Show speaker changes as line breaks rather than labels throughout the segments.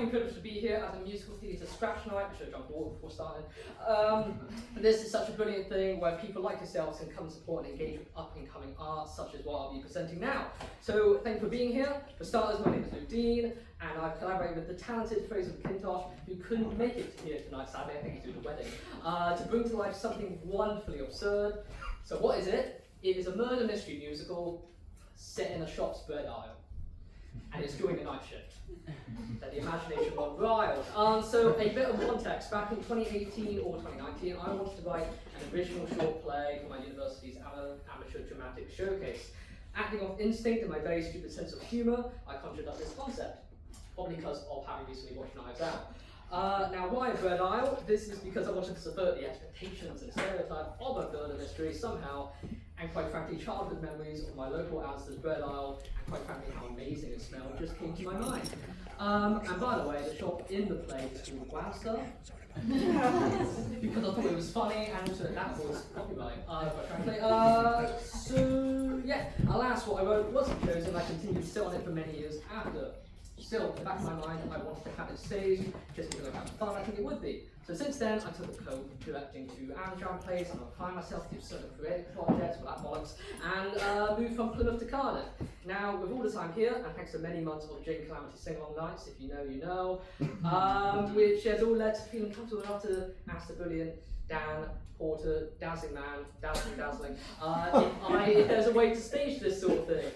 been privileged to be here at the Musical Theatre Scratch Night. I should have jumped water before starting. This is such a brilliant thing where people like yourselves can come support and engage with up-and-coming art, such as what I'll be presenting now. So thank you for being here. For starters, my name is Lou Dean, and I've collaborated with the talented Fraser McIntosh, who couldn't make it here tonight, sadly. I think he's doing a wedding, to bring to life something wonderfully absurd. So what is it? It is a murder mystery musical set in a shop's bread aisle, and it's during a night shift. Let the imagination run wild. So a bit of context. Back in 2018 or 2019, I wanted to write an original short play for my university's amateur dramatic showcase. Acting off instinct and my very stupid sense of humour, I conjured up this concept, probably because of having recently watched Knives Out. Now, why a bread aisle? This is because I wanted to subvert the expectations and stereotype of a murder mystery somehow, and quite frankly, childhood memories of my local Asda's bread aisle, and quite frankly, how amazing it smelled just came to my mind. And by the way, the shop in the play is called Wowster, because I thought it was funny, and also that was copyright, quite frankly. So, yeah, alas, what I wrote wasn't chosen. I continued to sit on it for many years after. Still, in the back of my mind, I wanted to have it staged just because of how fun I think it would be. So since then, I took a co-directing to Amsterdam plays, and I applying myself to certain creative projects, well, that bollocks, and moved from Plymouth to Cardiff. Now, with all the time here, and thanks to many months of Jane Calamity sing-along nights, if you know, you know, which has all led to feeling comfortable enough to ask the brilliant Dan Porter, dazzling man, dazzling, if there's a way to stage this sort of thing.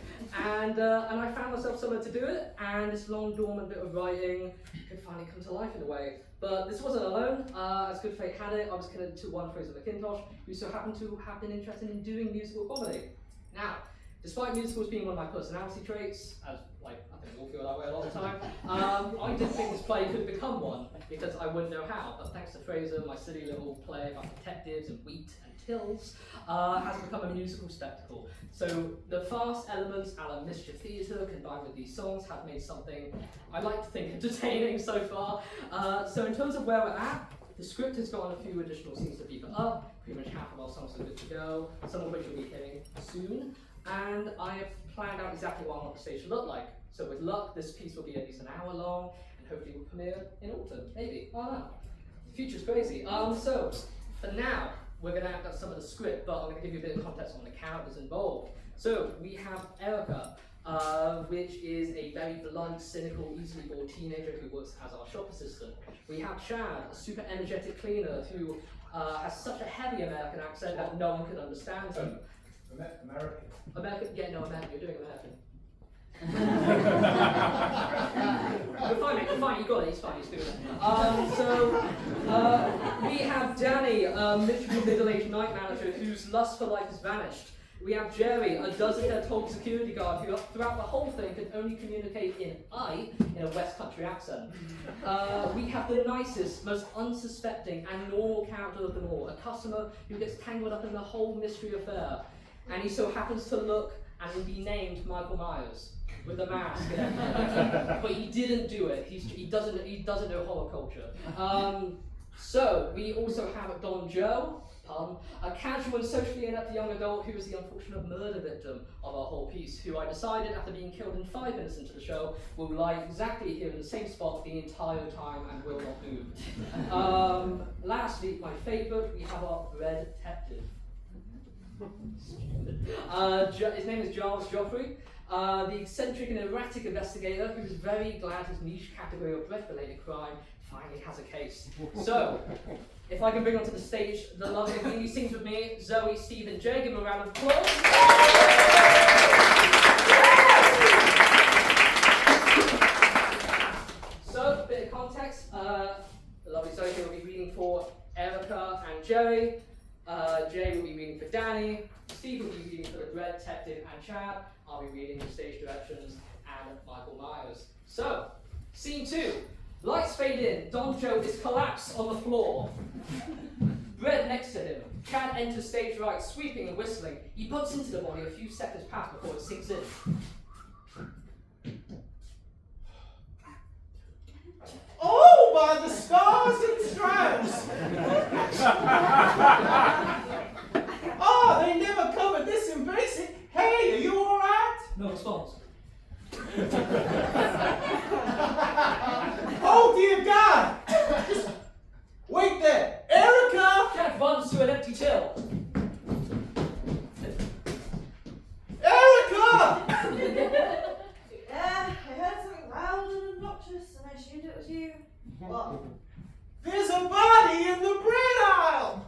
And I found myself somewhere to do it, and this long dormant bit of writing could finally come to life in a way. But this wasn't alone. As good fate had it, I was connected to one Fraser McIntosh, who so happened to have been interested in doing musical comedy. Now, despite musicals being one of my personality traits, as like I think we all feel that way a lot of the time, I didn't think this play could become one, because I wouldn't know how. But thanks to Fraser, my silly little play about detectives and wheat and tills has become a musical spectacle. So the fast elements a la Mischief Theatre combined with these songs have made something I like to think entertaining so far. So in terms of where we're at, the script has got a few additional scenes to beef it up. Pretty much half of our songs are good to go, some of which will be hitting soon. And I have planned out exactly what I want the stage to look like. So with luck, this piece will be at least an hour long, and hopefully will premiere in autumn, maybe, I don't know. The future's crazy. So, for now, we're going to act out some of the script, but I'm going to give you a bit of context on the characters involved. So, we have Erica, which is a very blunt, cynical, easily bored teenager who works as our shop assistant. We have Chad, a super energetic cleaner who has such a heavy American accent that no one can understand him. American? Yeah, no, American. You're doing American. You're fine, mate. You're fine. You got it. He's fine. He's doing it. We have Danny, a miserable middle-aged night manager whose lust for life has vanished. We have Jerry, a dozen-head-tall security guard who, throughout the whole thing, can only communicate in I in a West Country accent. We have the nicest, most unsuspecting, and normal character of them all, a customer who gets tangled up in the whole mystery affair. And he so happens to look and be named Michael Myers with the mask and everything. But he didn't do it. He doesn't know horror culture. So we also have Don Joe, a casual and socially inept young adult who is the unfortunate murder victim of our whole piece, who I decided after being killed in 5 minutes into the show will lie exactly here in the same spot the entire time and will not move. Lastly, my favourite, we have our bread detective. His name is Giles Joffrey, the eccentric and erratic investigator who is very glad his niche category of breath-related crime finally has a case. So, if I can bring onto the stage the lovely lady sings with me, Zoe, Steve, and Jay, give them a round of applause. So, a bit of context. The lovely Zoe will be reading for Erica and Jerry. Jay will be reading for Danny, Steve will be reading for the Bread Detective and Chad, I'll be reading the stage directions and Michael Myers. So, scene 2. Lights fade in, Don Joe is collapsed on the floor. Bread next to him. Chad enters stage right, sweeping and whistling. He bumps into the body a few seconds past before it sinks in.
Oh, by the stars and stripes! Oh, they never covered this in basic. Hey, are you all right?
No response.
Oh, Wait there! Erica!
Jack runs to an empty till.
Erica!
Yeah, I heard something loud and obnoxious, and I assumed it was you. What?
There's a body in the bread aisle!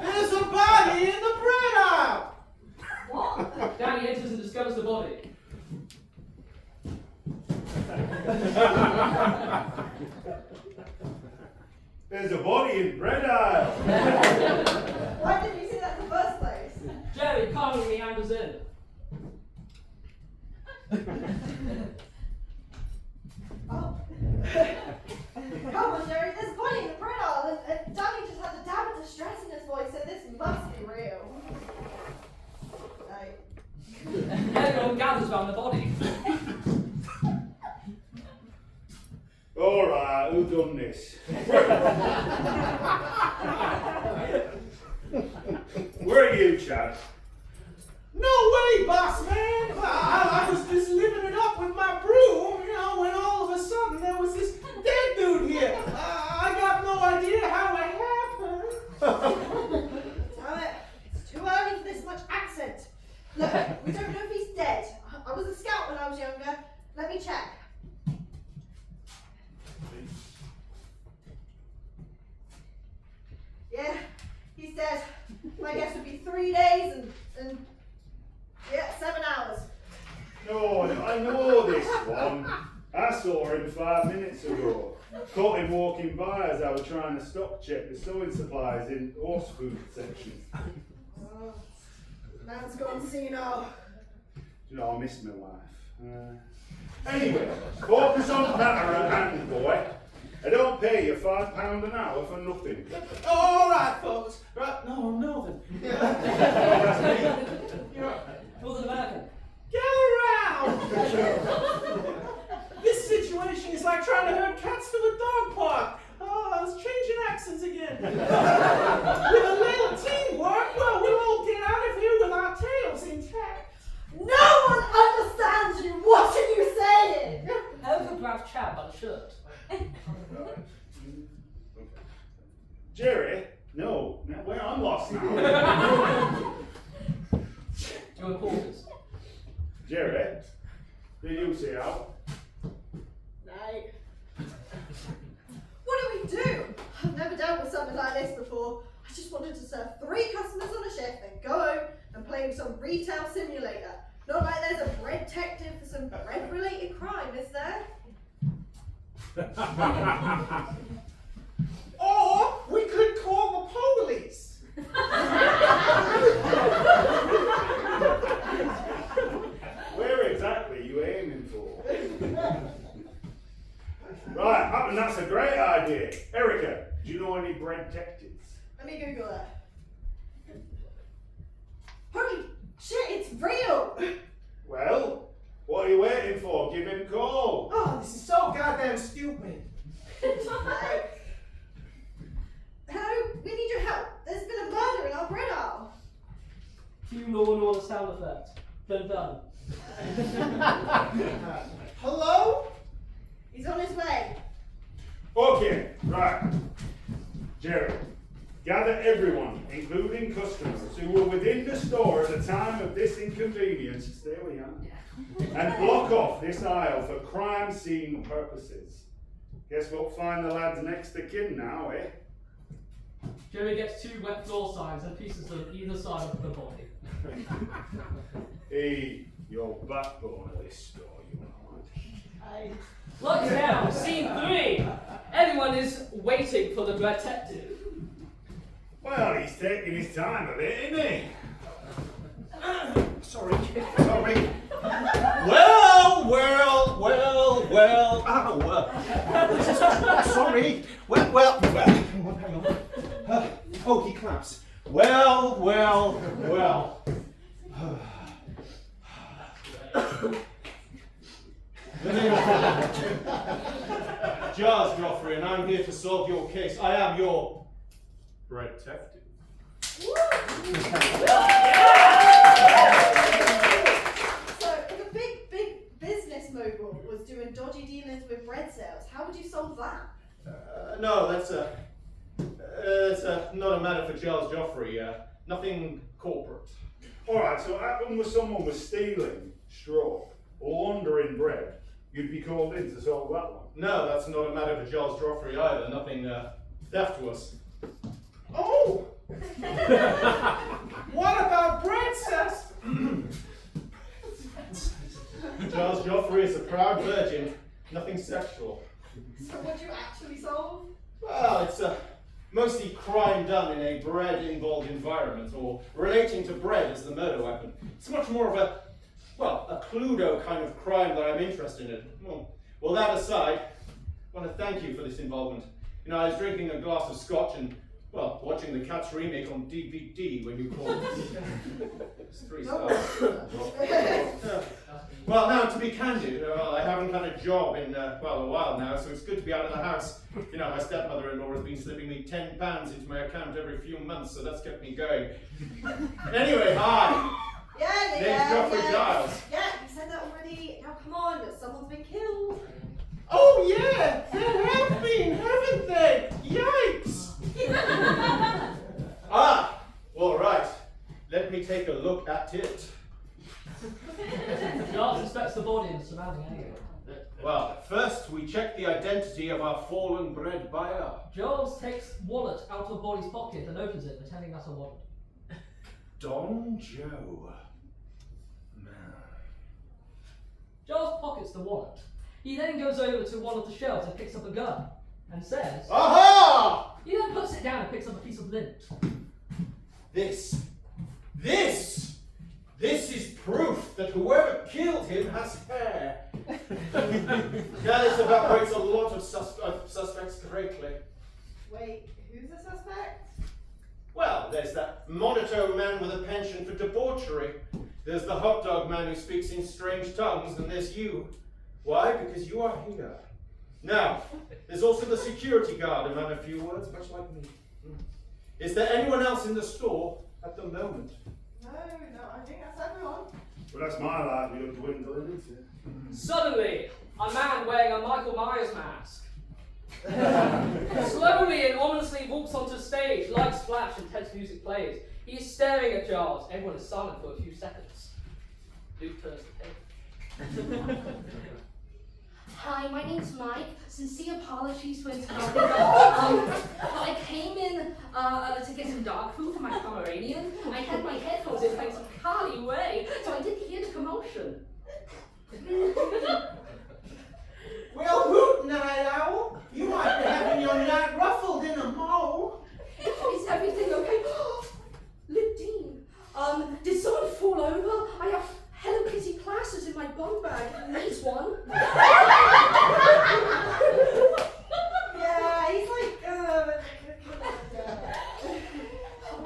There's a body in the bread aisle!
What?
Danny enters and discovers the body.
There's a body in bread aisle.
Why didn't you see that in the first place?
Jerry calmly meanders in.
Oh. Come on, Jerry, there's a body in the bread aisle, and Danny just had a dab of distress in his voice, so this must be real. Right.
Everyone gathers around the body.
All right, who done this? Where are you, Chad?
No way, boss man! I was just living it up with my broom, you know, when all of a sudden there was this dead dude here. I got no idea how it happened.
Damn it, it's too early for this much accent. Look, we don't know if he's dead. I was a scout when I was younger. Let me check. Yeah, he's dead. My guess would be 3 days and yeah, 7 hours.
No, I know this one. I saw him 5 minutes ago. Caught him walking by as I was trying to stock check the sewing supplies in horse food section.
Oh, man's gone senile.
You know, I miss my wife. Anyway, focus on the matter at hand, boy. I don't pay you £5 an hour for nothing.
All right, folks. Right, no then.
Northern American.
Gather around! This situation is like trying to herd cats to a dog park. Oh, I was changing accents again. With a little teamwork, well, we'll all get out of here with our tails intact.
No one understands you. What are you saying?
Erica grabs Chad by the shirt.
Jerry? No, where I'm lost now.
You're in quarters.
Jerry? Do you see out?
Right. What do we do? I've never dealt with something like this before. I just wanted to serve 3 customers on a shift, then go home and play with some retail simulator. Not like there's a bread detective for some bread-related crime, is there?
Or we could call the police.
Where exactly are you aiming for? Right, and that's a great idea. Erica, do you know any bread detectives?
Let me Google that. Holy shit, it's real!
Well, what are you waiting for? Give him a call.
Oh, this is so goddamn stupid.
Hello, we need your help. There's been a murder in our bread aisle.
Cue Law and Order sound effect. Done.
Hello?
He's on his way.
Okay, right. Jerry, gather everyone, including customers, who were within the store at the time of this inconvenience, stay where you are, and block off this aisle for crime scene purposes. Guess we'll find the lads next of kin now, eh?
Jerry gets 2 wet floor signs and pieces on either side of the body.
Hey, your backbone of this store, you know.
Look now, scene 3. Everyone is waiting for the detective.
Well, he's taking his time a bit, isn't he?
Sorry. Well. Sorry. Well. Hang on. Oh, he claps. Well. The name is Jars Joffrey, and I'm here to solve your case. I am your bread detective.
So, if a big business mogul was doing dodgy dealings with bread sales, how would you solve that?
No, that's not a matter for Charles Joffrey. Nothing corporate.
Alright, so happen with someone was stealing straw or laundering bread, you'd be called in to solve that one.
No, that's not a matter for Charles Joffrey either. Nothing theft was.
Oh! What about bread, Cess?
Charles Joffrey is a proud virgin. Nothing sexual.
So what do you actually solve?
Well, it's mostly crime done in a bread-involved environment, or relating to bread as the murder weapon. It's much more of a Cluedo kind of crime that I'm interested in. Well, that aside, I want to thank you for this involvement. You know, I was drinking a glass of scotch and, well, watching the Cats remake on DVD when you called it. It's 3 stars. Well, now, to be candid, I haven't had a job in, a while now, so it's good to be out of the house. You know, my stepmother-in-law has been slipping me £10 into my account every few months, so that's kept me going. Anyway, hi! Name's Geoffrey Giles.
Yeah, you said that already. Now come on, someone's been killed.
Oh yeah, there have been, haven't they? Yikes!
All right. Let me take a look at it.
Giles inspects the body and the surrounding area.
Well, first we check the identity of our fallen bread buyer.
Giles takes wallet out of body's pocket and opens it, pretending that's a wallet.
Don Joe.
Giles pockets the wallet. He then goes over to one of the shelves and picks up a gun and says,
Aha!
he then puts it down and picks up a piece of lint.
This is proof that whoever killed him has hair. Now this evaporates a lot of suspects greatly.
Wait, who's the suspect?
Well, there's that monotone man with a penchant for debauchery. There's the hot dog man who speaks in strange tongues, and there's you. Why? Because you are here. Now, there's also the security guard, a man of few words, much like me. Is there anyone else in the store at the moment?
No, I think that's everyone.
Well, that's my livelihood dwindling, isn't it?
Suddenly, a man wearing a Michael Myers mask slowly and ominously walks onto stage, lights flash, intense music plays. He is staring at Giles. Everyone is silent for a few seconds. Luke turns the page.
Hi, my name's Mike. Sincere apologies for interrupting. I came in to get some dog food for my Pomeranian. I had my headphones in playing some Carly Rae, so I didn't hear the commotion.
Well, Hoot Night Owl, you might be having your night ruffled in a mole.
Is everything okay? Lipdine, did someone fall over? I have Hello Kitty plasters in my bum bag. Needs one.
Yeah, he's like,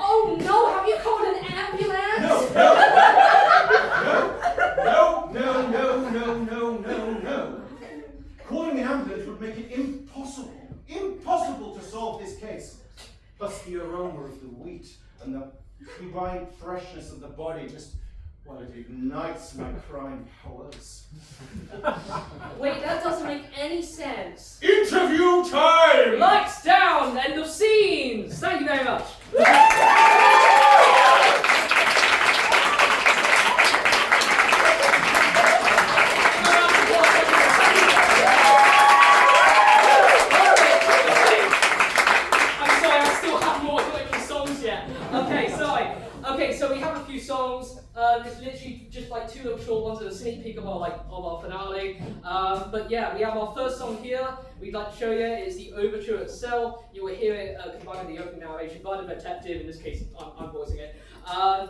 Oh no, have you called an ambulance?
No. Calling the ambulance would make it impossible to solve this case. Plus the aroma of the wheat and the divine freshness of the body just, well, it ignites my crime powers.
Wait, that doesn't make any sense.
Interview time!
Lights down, end of scenes. Thank you very much. I'm sorry, I still have more to the songs yet. Okay, so we have a few songs. It's literally just like 2 little short ones and a sneak peek of our finale. But yeah, we have our first song here. We'd like to show you is the overture itself. You will hear it combining the opening narration by the detective. In this case, I'm voicing it.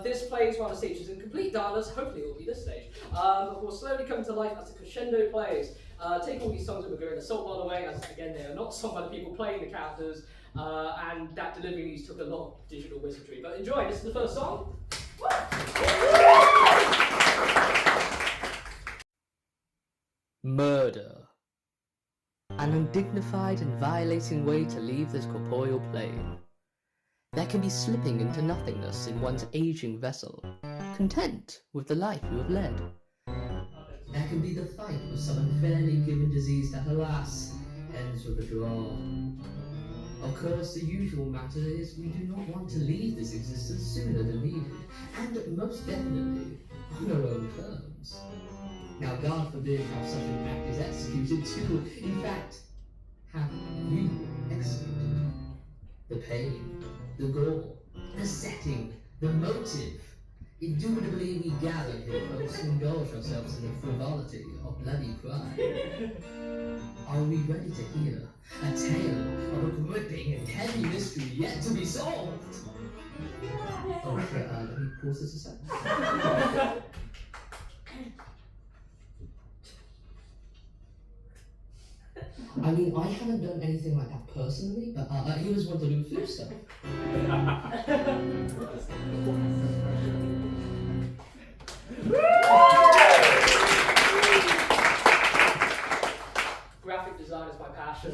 This plays while the stage is in complete darkness. Hopefully, it will be this stage. Will slowly come to life as the crescendo plays. Take all these songs that we're going to assault, by the way, as again they are not sung by the people playing the characters. And that delivery these took a lot of digital wizardry. But enjoy. This is the first song.
Murder. An undignified and violating way to leave this corporeal plane. There can be slipping into nothingness in one's aging vessel, content with the life you have led. There can be the fight with some unfairly given disease that, alas, ends with a draw. Of course, the usual matter is we do not want to leave this existence sooner than needed, and most definitely on our own terms. Now, God forbid how such an act is executed to, in fact, have you executed. The pain, the gore, the setting, the motive. Indubitably we gather here, folks, to indulge ourselves in the frivolity of bloody crime. Are we ready to hear a tale of a gripping and heavy mystery yet to be solved? Oh, let me pause this a second. I mean, I haven't done anything like that personally, but he was one to do through stuff.
Graphic design is my passion.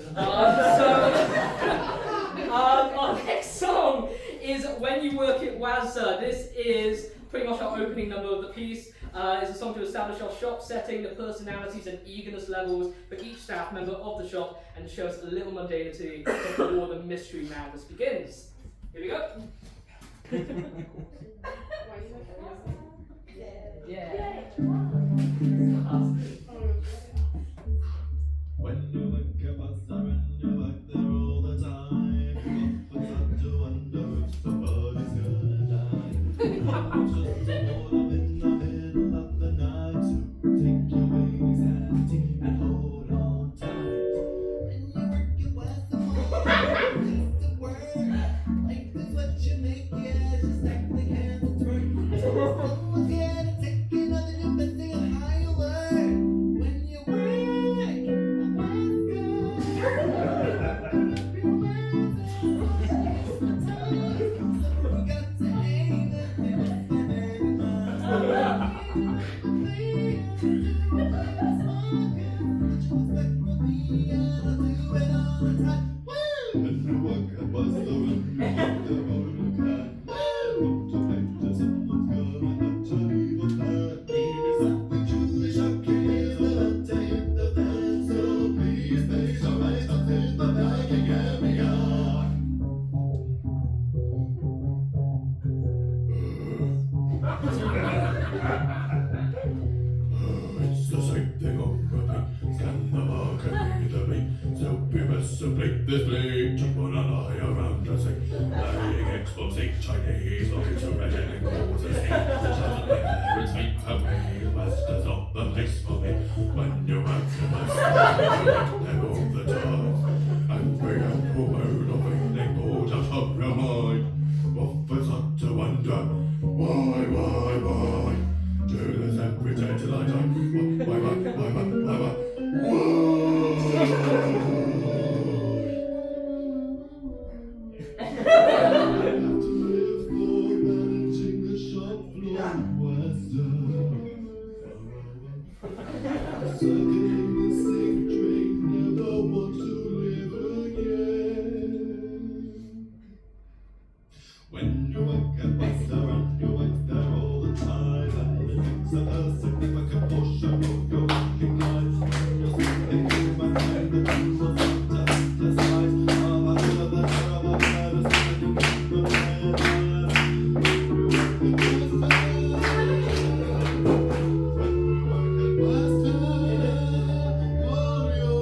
Our next song is When You Work It Wazza. This is pretty much our opening number of the piece. It's a song to establish our shop setting, the personalities and eagerness levels for each staff member of the shop, and show us a little mundanity before the mystery madness begins. Here we go. Yeah.
When you look at what's and you work there all the time, you often start to wonder if somebody's gonna die. Just a hold in the middle of the night to take your wings and hold on tight. When you work your what's just the word, like this what you make, yeah, just act like hands and turn. Someone's gonna take another new best thing on high alert. When you work. Chinese looking to red and quarters. Suddenly there is hate away. West is not the place for me. When you work the bus, them all the time. And bring out the word of waiting boards out of your mind. Offers up to wonder, why? Do this every day till I die. Why? When you work at Buster and you work there all the time, and it makes a significant portion of your working life. When you're sleeping in my mind, the people want to emphasize the terrible medicine in the land. When you work at Buster, all your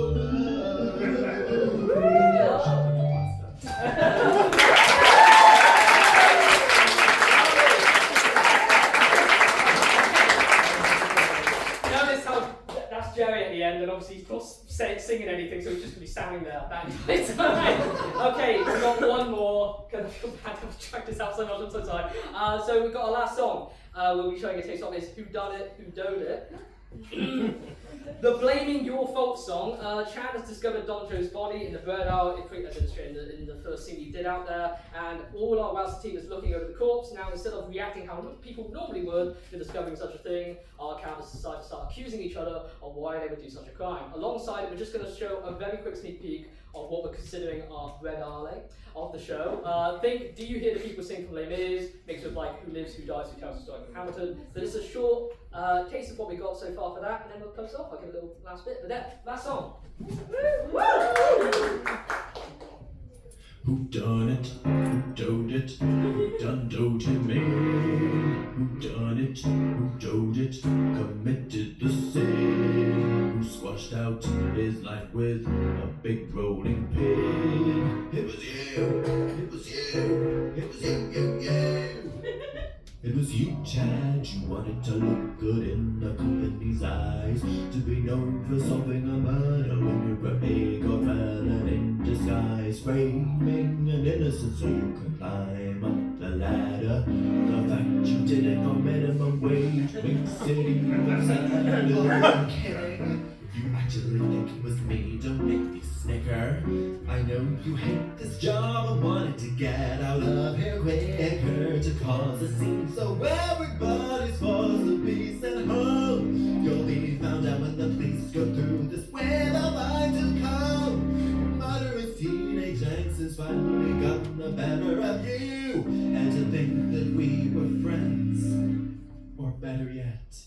and obviously he's not singing anything, so he's just going to be standing there that entire time. Okay, we've got one more. I feel bad to track this out so much, I'm so sorry. So we've got our last song. We'll be showing a taste of is Who Done It, Who Doed It. The Blaming Your Fault song. Chad has discovered Donjo's body in the bird owl, in the first scene he did out there, and all our Wowzer team is looking over the corpse. Now, instead of reacting how people normally would to discovering such a thing, our characters decide to start accusing each other of why they would do such a crime. Alongside it, we're just going to show a very quick sneak peek of what we're considering our Red Alley of the show. Think Do You Hear the People Sing from Les Mis, mixed with like Who Lives, Who Dies, Who Tells the Story from Hamilton. But it's a short taste of what we got so far for that, and then we'll close off. I'll give it a little last bit. But then, last song.
Who done it? Who dode it? Who done dode him in? Who done it? Who dode it? Committed the sin? Who squashed out his life with a big rolling pin? It was you! It was you! It was you! It was you, Chad. You wanted to look good in the company's eyes, to be known for solving a murder when you were a godfather in disguise, framing an innocent so you could climb up the ladder. The fact you did it for minimum wage makes it even sadder. I'm kidding. You actually think it was me, don't make me snicker. I know you hate this job and wanted to get out of here quicker, to cause a scene so everybody's forced to be sent home. You'll be found out when the police go through this with a fine to come. Murderous teenage gangsters finally got the better of you, and to think that we were friends, or better yet,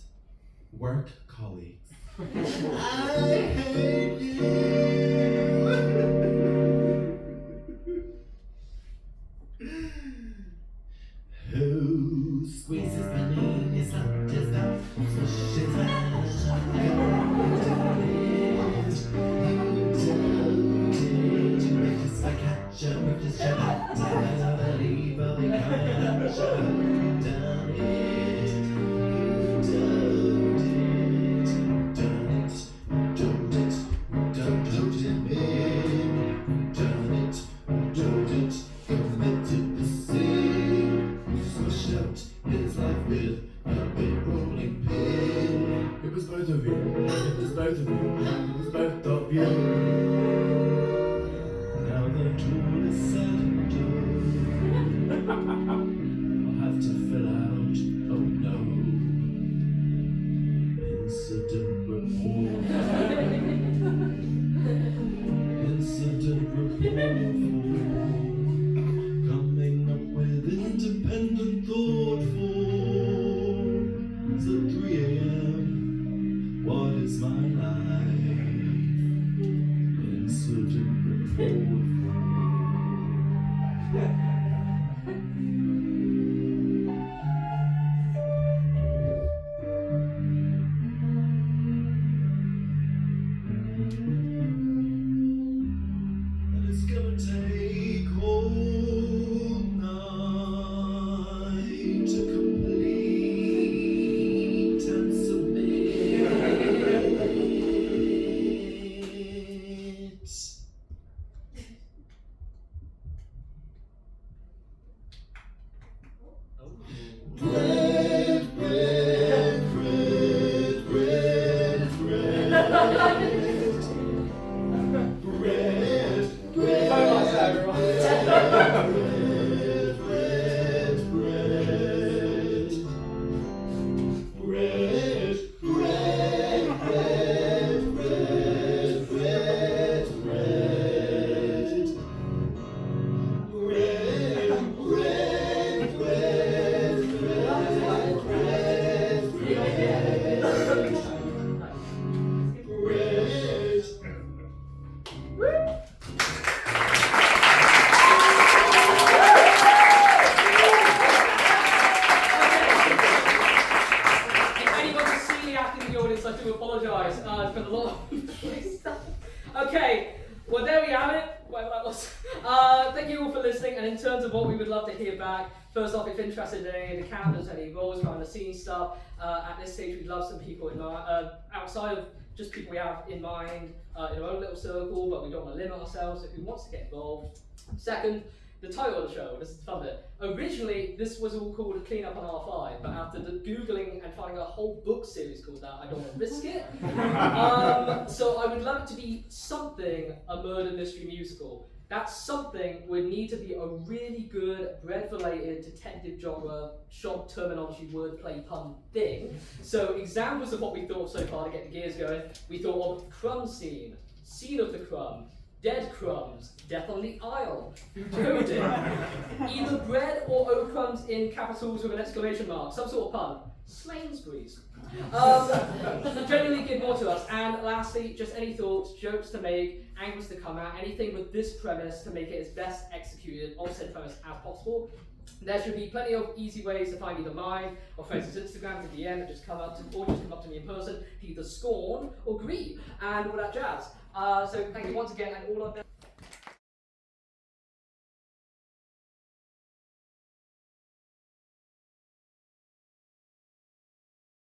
work colleagues. I hate you. Who squeezes bananas up his mouth, swishes his ass, you make us like catcher, make us jump out, I believe I'll be coming up, show down it. Committed the sin, squished out his life with a big rolling pin. It was both of you, it was both of you, it was both of you. Now the tool is said and done. I'll have to fill out, oh no, incident report. Incident report. Coming up with independent thought forms at 3 a.m. What is my life? Incident report. And it's gonna take all night to complete and submit. Bread, bread, bread, bread, bread. Bread, bread,
If anyone's seen the acting in the audience, I do apologise. It's been a lot of stuff. Okay, well there we have it, whatever that was. Thank you all for listening, and in terms of what we would love to hear back, first off, if interested in any of the characters, any roles behind the scenes stuff, at this stage we'd love some people in outside of just people we have in mind in our own little circle, but we don't want to limit ourselves, so who wants to get involved. Second, the title of the show, this is the fun bit. Originally, this was all called Clean Up on R5, but after the Googling and finding a whole book series called that, I don't want to risk it. So I would love it to be something, a murder mystery musical. That something would need to be a really good bread-related detective genre, shop terminology, wordplay, pun thing. So examples of what we thought so far to get the gears going, we thought of crumb scene, scene of the crumb, dead crumbs, death on the aisle, coding, either bread or O crumbs in capitals with an exclamation mark, some sort of pun, Slainsbury's. Generally give more to us. And lastly, just any thoughts, jokes to make, angles to come out, anything with this premise to make it as best executed of said premise as possible. There should be plenty of easy ways to find either mine or Fraser's Instagram to DM and just come up to me in person, either scorn or agree, and all that jazz. So thank you once again, and all of them.